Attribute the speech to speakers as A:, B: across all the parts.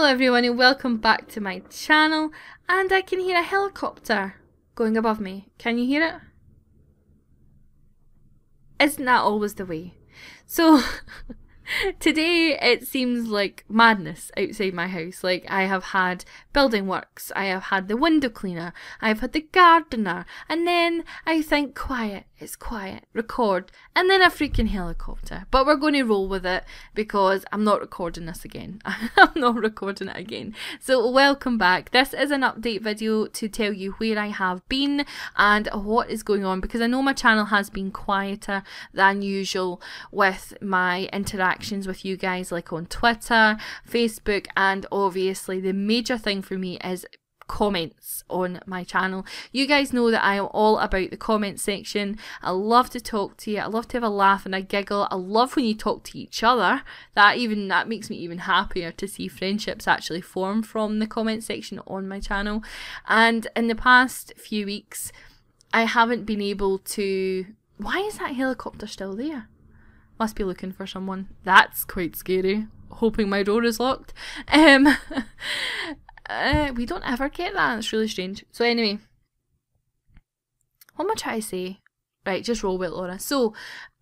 A: Hello everyone and welcome back to my channel, and I can hear a helicopter going above me. Can you hear it? Isn't that always the way? So today it seems like madness outside my house. Like, I have had building works, I have had the window cleaner, I've had the gardener, and then I think quiet, it's quiet, record, and then a freaking helicopter. But we're going to roll with it because I'm not recording this again. I'm not recording it again. So welcome back. This is an update video to tell you where I have been and what is going on, because I know my channel has been quieter than usual with my interactions with you guys, like on Twitter, Facebook, and obviously the major thing for me is comments on my channel. You guys know that I am all about the comment section. I love to talk to you. I love to have a laugh and a giggle. I love when you talk to each other. That makes me even happier to see friendships actually form from the comment section on my channel. And in the past few weeks, I haven't been able to... Why is that helicopter still there? Must be looking for someone. That's quite scary. Hoping my door is locked. We don't ever get that. It's really strange. So anyway, what am I trying to say? Right, just roll with it, Laura. So,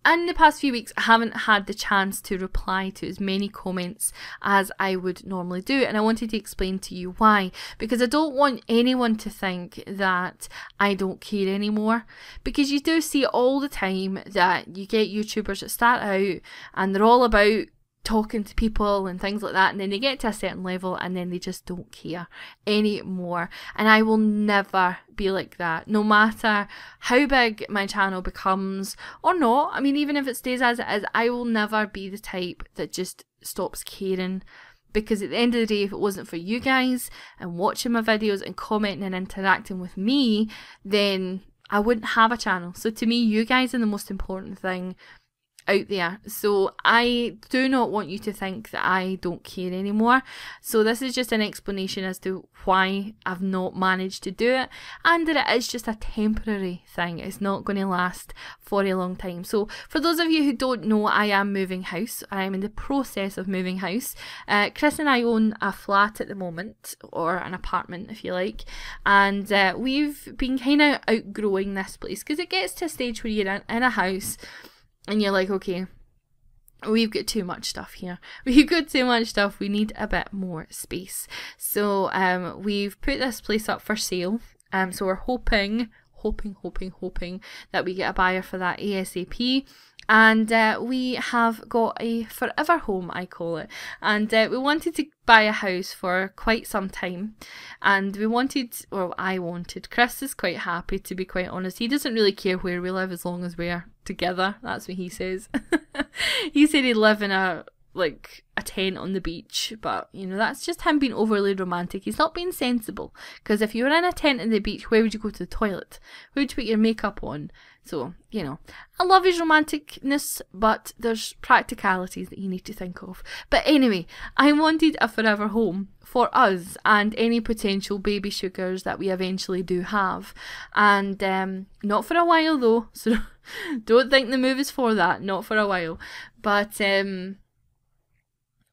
A: in the past few weeks, I haven't had the chance to reply to as many comments as I would normally do, and I wanted to explain to you why. Because I don't want anyone to think that I don't care anymore. Because you do see all the time that you get YouTubers that start out and they're all about talking to people and things like that, and then they get to a certain level and then they just don't care anymore. And I will never be like that, no matter how big my channel becomes or not. I mean, even if it stays as it is, I will never be the type that just stops caring. Because at the end of the day, if it wasn't for you guys and watching my videos and commenting and interacting with me, then I wouldn't have a channel. So to me, you guys are the most important thing out there. So I do not want you to think that I don't care anymore. So this is just an explanation as to why I've not managed to do it, and that it is just a temporary thing. It's not going to last for a long time. So for those of you who don't know, I am moving house. I am in the process of moving house. Chris and I own a flat at the moment, or an apartment if you like, and we've been kind of outgrowing this place, because it gets to a stage where you're in a house and you're like, okay, we've got too much stuff here. We've got too much stuff. We need a bit more space. So we've put this place up for sale. So we're hoping that we get a buyer for that ASAP. And we have got a forever home, I call it. And we wanted to buy a house for quite some time. And I wanted, Chris is quite happy, to be quite honest. He doesn't really care where we live as long as we're together. That's what he says. He said he'd live in a tent on the beach, but you know, that's just him being overly romantic. He's not being sensible, because if you were in a tent on the beach, where would you go to the toilet? Where would you put your makeup on? So, you know, I love his romanticness, but there's practicalities that you need to think of. But anyway, I wanted a forever home for us and any potential baby sugars that we eventually do have. And not for a while though, so don't think the move is for that, not for a while. But I'm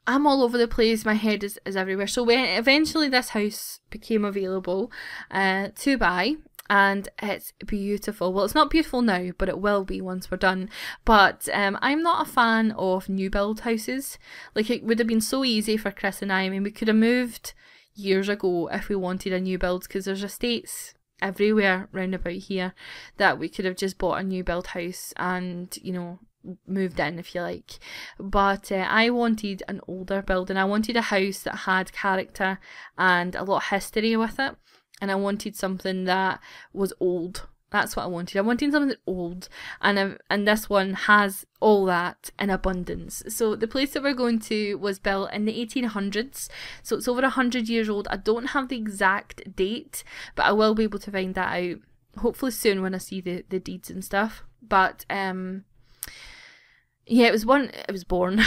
A: all over the place, my head is everywhere. So when eventually this house became available to buy, and it's beautiful. Well, it's not beautiful now, but it will be once we're done. But I'm not a fan of new build houses. Like, it would have been so easy for Chris and I mean, we could have moved years ago if we wanted a new build, because there's estates everywhere round about here that we could have just bought a new build house and, you know, moved in if you like. But I wanted an older building. I wanted a house that had character and a lot of history with it. And I wanted something that was old. That's what I wanted. I wanted something old. And this one has all that in abundance. So the place that we're going to was built in the 1800s. So it's over 100 years old. I don't have the exact date, but I will be able to find that out hopefully soon when I see the deeds and stuff. But yeah, it was born. It was born.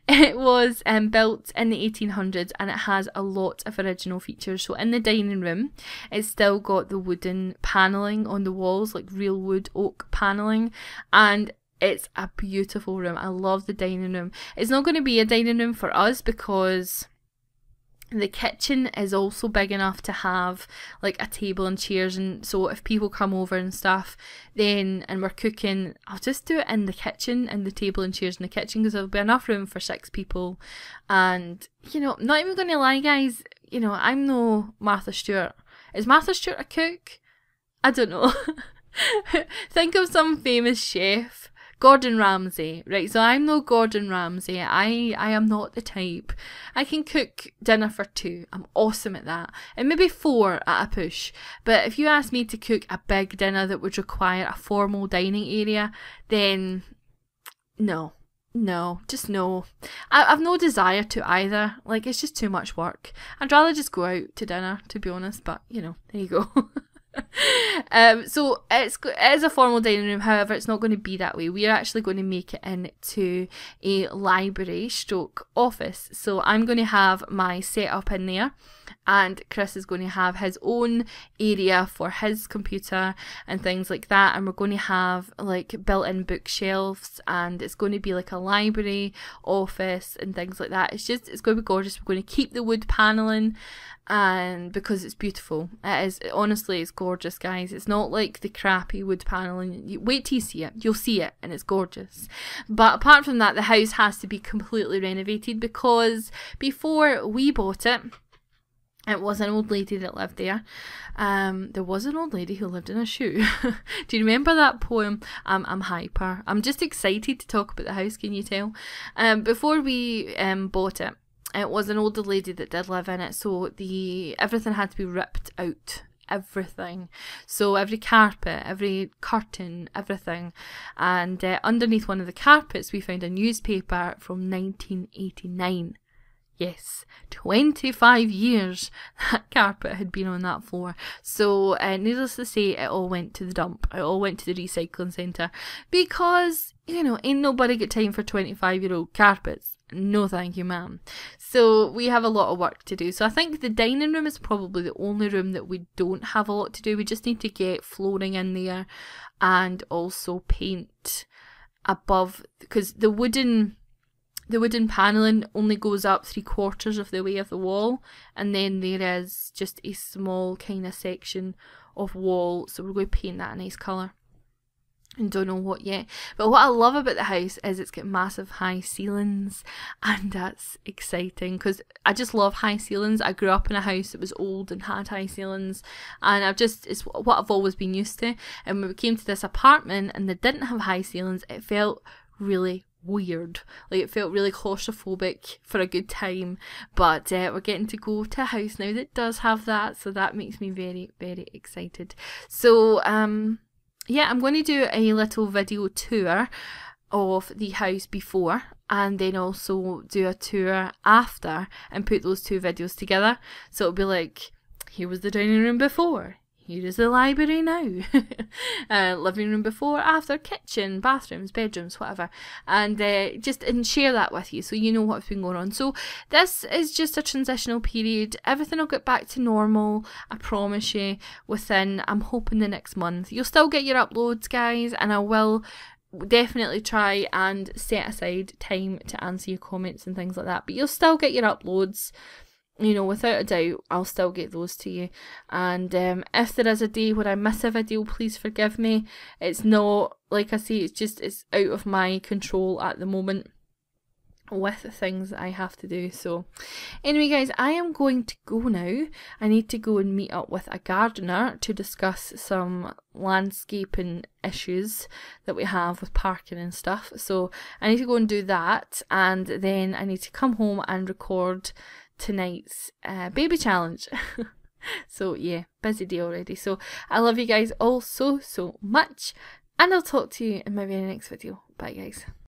A: It was built in the 1800s, and it has a lot of original features. So in the dining room, it's still got the wooden panelling on the walls, like real wood oak panelling, and it's a beautiful room. I love the dining room. It's not going to be a dining room for us because the kitchen is also big enough to have like a table and chairs, and so if people come over and stuff then and we're cooking, I'll just do it in the kitchen, and the table and chairs in the kitchen, because there'll be enough room for 6 people. And you know, not even gonna lie guys, you know, I'm no Martha Stewart. Is Martha Stewart a cook? I don't know. Think of some famous chef. Gordon Ramsay, right? So I'm no Gordon Ramsay. I am not the type. I can cook dinner for 2. I'm awesome at that. And maybe 4 at a push. But if you ask me to cook a big dinner that would require a formal dining area, then no. No, just no. I've no desire to either. Like, it's just too much work. I'd rather just go out to dinner, to be honest. But, you know, there you go. So it is a formal dining room, however it's not going to be that way. We are actually going to make it into a library stroke office. So I'm going to have my setup in there, and Chris is going to have his own area for his computer and things like that, and we're going to have like built-in bookshelves, and it's going to be like a library office and things like that. It's going to be gorgeous. We're going to keep the wood paneling, and because it's beautiful. It is, honestly, it's gorgeous guys. It's not like the crappy wood paneling. Wait till you see it. You'll see it and it's gorgeous. But apart from that, the house has to be completely renovated, because before we bought it, it was an old lady that lived there. There was an old lady who lived in a shoe. Do you remember that poem? I'm hyper. I'm just excited to talk about the house, can you tell? Before we bought it, it was an older lady that did live in it, so everything had to be ripped out. Everything. So every carpet, every curtain, everything. And underneath one of the carpets we found a newspaper from 1989. Yes, 25 years that carpet had been on that floor. So needless to say, it all went to the dump. It all went to the recycling centre, because, you know, ain't nobody got time for 25-year-old carpets. No thank you, ma'am. So we have a lot of work to do. So I think the dining room is probably the only room that we don't have a lot to do. We just need to get flooring in there and also paint above, because the wooden panelling only goes up 3/4 of the way of the wall, and then there is just a small kind of section of wall, so we're going to paint that a nice colour. And don't know what yet. But what I love about the house is it's got massive high ceilings, and that's exciting because I just love high ceilings. I grew up in a house that was old and had high ceilings, and it's what I've always been used to. And when we came to this apartment and they didn't have high ceilings, it felt really weird. Like, it felt really claustrophobic for a good time. But we're getting to go to a house now that does have that, so that makes me very, very excited. So yeah, I'm going to do a little video tour of the house before, and then also do a tour after, and put those 2 videos together. So it'll be like, here was the dining room before, here is the library now, living room before, after, kitchen, bathrooms, bedrooms, whatever, and share that with you so you know what's been going on. So this is just a transitional period. Everything will get back to normal, I promise you, within, I'm hoping, the next month. You'll still get your uploads, guys, and I will definitely try and set aside time to answer your comments and things like that, but you'll still get your uploads. You know, without a doubt, I'll still get those to you. And if there is a day where I miss a video, please forgive me. It's not, like I say, it's out of my control at the moment with the things that I have to do. So anyway, guys, I am going to go now. I need to go and meet up with a gardener to discuss some landscaping issues that we have with parking and stuff. So I need to go and do that, and then I need to come home and record tonight's baby challenge. So yeah, busy day already. So I love you guys all so much, and I'll talk to you in my very next video. Bye, guys.